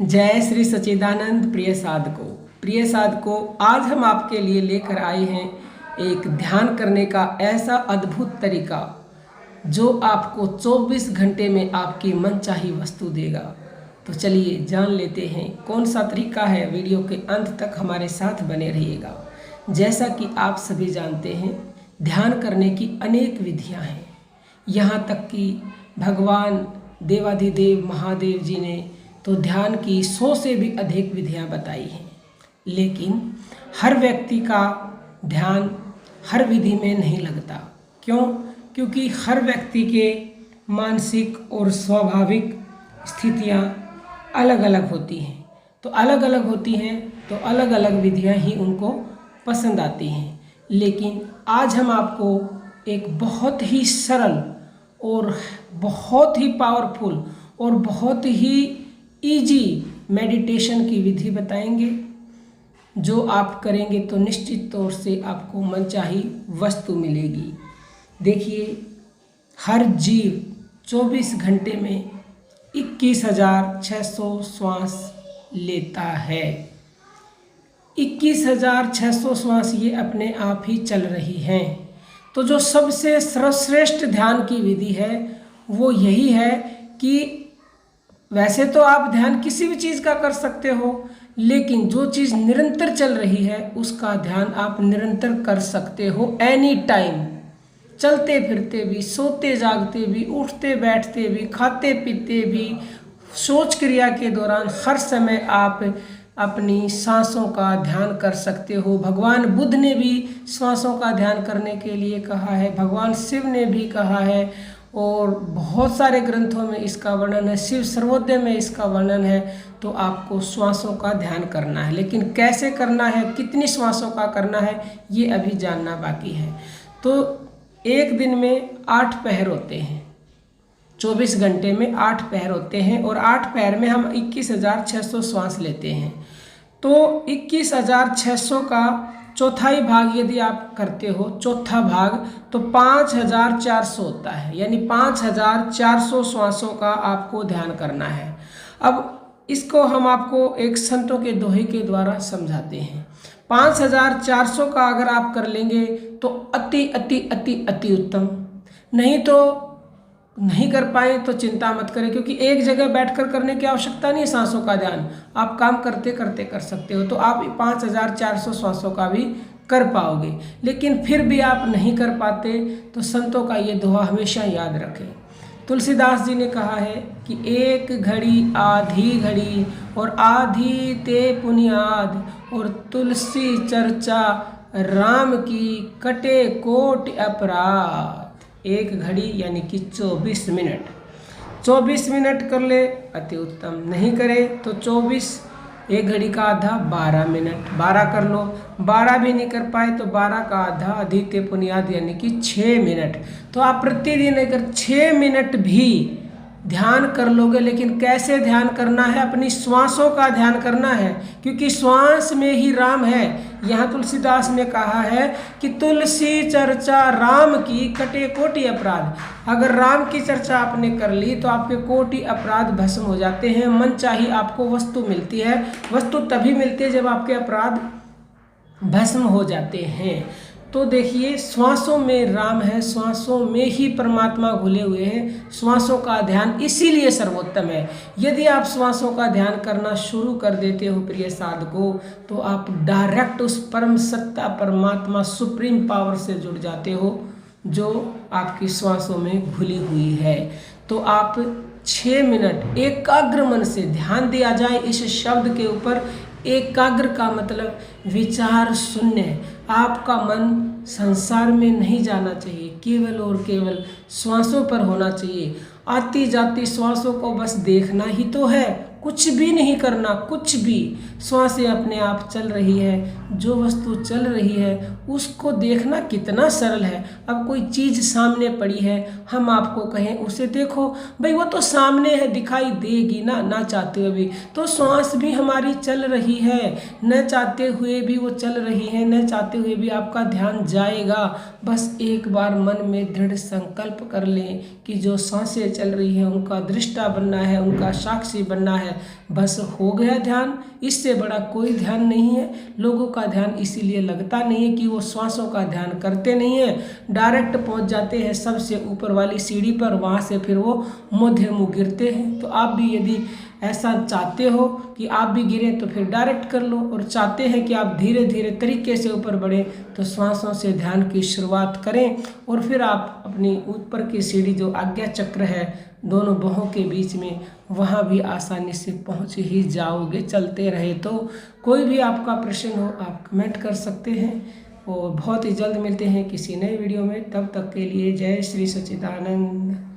जय श्री सच्चिदानंद। प्रिय साधकों, आज हम आपके लिए लेकर आए हैं एक ध्यान करने का ऐसा अद्भुत तरीका जो आपको 24 घंटे में आपकी मनचाही वस्तु देगा। तो चलिए जान लेते हैं कौन सा तरीका है। वीडियो के अंत तक हमारे साथ बने रहिएगा। जैसा कि आप सभी जानते हैं, ध्यान करने की अनेक विधियां हैं। यहाँ तक कि भगवान देवाधिदेव महादेव जी ने तो ध्यान की 100 से भी अधिक विधियां बताई हैं, लेकिन हर व्यक्ति का ध्यान हर विधि में नहीं लगता। क्यों? क्योंकि हर व्यक्ति के मानसिक और स्वाभाविक स्थितियां अलग अलग होती हैं। तो अलग अलग विधियां ही उनको पसंद आती हैं। लेकिन आज हम आपको एक बहुत ही सरल और बहुत ही पावरफुल और बहुत ही इजी मेडिटेशन की विधि बताएंगे, जो आप करेंगे तो निश्चित तौर से आपको मनचाही वस्तु मिलेगी। देखिए, हर जीव 24 घंटे में 21,600 श्वास लेता है। 21,600 श्वास ये अपने आप ही चल रही हैं। तो जो सबसे सर्वश्रेष्ठ ध्यान की विधि है वो यही है कि वैसे तो आप ध्यान किसी भी चीज़ का कर सकते हो, लेकिन जो चीज़ निरंतर चल रही है उसका ध्यान आप निरंतर कर सकते हो। एनी टाइम, चलते फिरते भी, सोते जागते भी, उठते बैठते भी, खाते पीते भी, सोच क्रिया के दौरान हर समय आप अपनी सांसों का ध्यान कर सकते हो। भगवान बुद्ध ने भी सांसों का ध्यान करने के लिए कहा है, भगवान शिव ने भी कहा है, और बहुत सारे ग्रंथों में इसका वर्णन है। शिव सर्वोदय में इसका वर्णन है। तो आपको श्वासों का ध्यान करना है, लेकिन कैसे करना है, कितनी श्वासों का करना है, ये अभी जानना बाकी है। तो एक दिन में 8 पहर होते हैं, 24 घंटे में 8 पहर होते हैं, और 8 पहर में हम 21,600 श्वास लेते हैं। तो 21,600 का चौथाई भाग यदि आप करते हो, चौथा भाग, तो 5,400 होता है। यानी 5,400 श्वासों का आपको ध्यान करना है। अब इसको हम आपको एक संतों के दोहे के द्वारा समझाते हैं। 5,400 का अगर आप कर लेंगे तो अति अति अति अति उत्तम। नहीं कर पाए तो चिंता मत करें, क्योंकि एक जगह बैठकर करने की आवश्यकता नहीं है। सांसों का ध्यान आप काम करते करते कर सकते हो। तो आप 5,400 श्वासों का भी कर पाओगे। लेकिन फिर भी आप नहीं कर पाते तो संतों का ये दोहा हमेशा याद रखें। तुलसीदास जी ने कहा है कि एक घड़ी आधी घड़ी और आधी ते पुनियाद, और तुलसी चर्चा राम की कटे कोटि अपराध। एक घड़ी यानी कि 24 मिनट कर ले अति उत्तम। नहीं करे तो 24, एक घड़ी का आधा 12 मिनट, 12 कर लो। 12 भी नहीं कर पाए तो 12 का आधा अधिते पुनियाद यानी कि 6 मिनट। तो आप प्रतिदिन अगर 6 मिनट भी ध्यान कर लोगे, लेकिन कैसे ध्यान करना है, अपनी श्वासों का ध्यान करना है, क्योंकि श्वास में ही राम है। यहाँ तुलसीदास ने कहा है कि तुलसी चर्चा राम की कटे कोटि अपराध। अगर राम की चर्चा आपने कर ली तो आपके कोटि अपराध भस्म हो जाते हैं। मन चाही आपको वस्तु मिलती है। वस्तु तभी मिलती है जब आपके अपराध भस्म हो जाते हैं। तो देखिए, श्वासों में राम है, श्वासों में ही परमात्मा घुले हुए हैं। श्वासों का ध्यान इसीलिए सर्वोत्तम है। यदि आप श्वासों का ध्यान करना शुरू कर देते हो प्रिय साधकों, तो आप डायरेक्ट उस परम सत्ता परमात्मा सुप्रीम पावर से जुड़ जाते हो, जो आपकी श्वासों में घुली हुई है। तो आप 6 मिनट एकाग्र मन से ध्यान दिया जाए इस शब्द के ऊपर। एकाग्र का मतलब विचार शून्य। आपका मन संसार में नहीं जाना चाहिए, केवल और केवल श्वासों पर होना चाहिए। आती जाती श्वासों को बस देखना ही तो है, कुछ भी नहीं करना, कुछ भी। श्वासें अपने आप चल रही है, जो वस्तु चल रही है उसको देखना कितना सरल है। अब कोई चीज़ सामने पड़ी है, हम आपको कहें उसे देखो, भाई वो तो सामने है, दिखाई देगी ना चाहते हुए भी। तो श्वास भी हमारी चल रही है, न चाहते हुए भी वो चल रही है, न चाहते हुए भी आपका ध्यान जाएगा। बस एक बार मन में दृढ़ संकल्प कर लें कि जो सांसें चल रही हैं उनका दृष्टा बनना है, उनका साक्षी बनना है, है, बस हो गया ध्यान। इससे बड़ा कोई ध्यान नहीं है। लोगों का ध्यान इसीलिए लगता नहीं है कि वो श्वासों का ध्यान करते नहीं है, डायरेक्ट पहुंच जाते हैं सबसे ऊपर वाली सीढ़ी पर, वहाँ से फिर वो मध्य मुँह गिरते हैं। तो आप भी यदि ऐसा चाहते हो कि आप भी गिरें तो फिर डायरेक्ट कर लो, और चाहते हैं कि आप धीरे धीरे तरीके से ऊपर बढ़ें तो श्वासों से ध्यान की शुरुआत करें, और फिर आप अपनी ऊपर की सीढ़ी जो आज्ञा चक्र है दोनों बाहों के बीच में, वहाँ भी आसानी से पहुँच ही जाओगे चलते रहे तो। कोई भी आपका प्रश्न हो आप कमेंट कर सकते हैं, और बहुत ही जल्द मिलते हैं किसी नए वीडियो में। तब तक के लिए जय श्री सच्चिदानंद।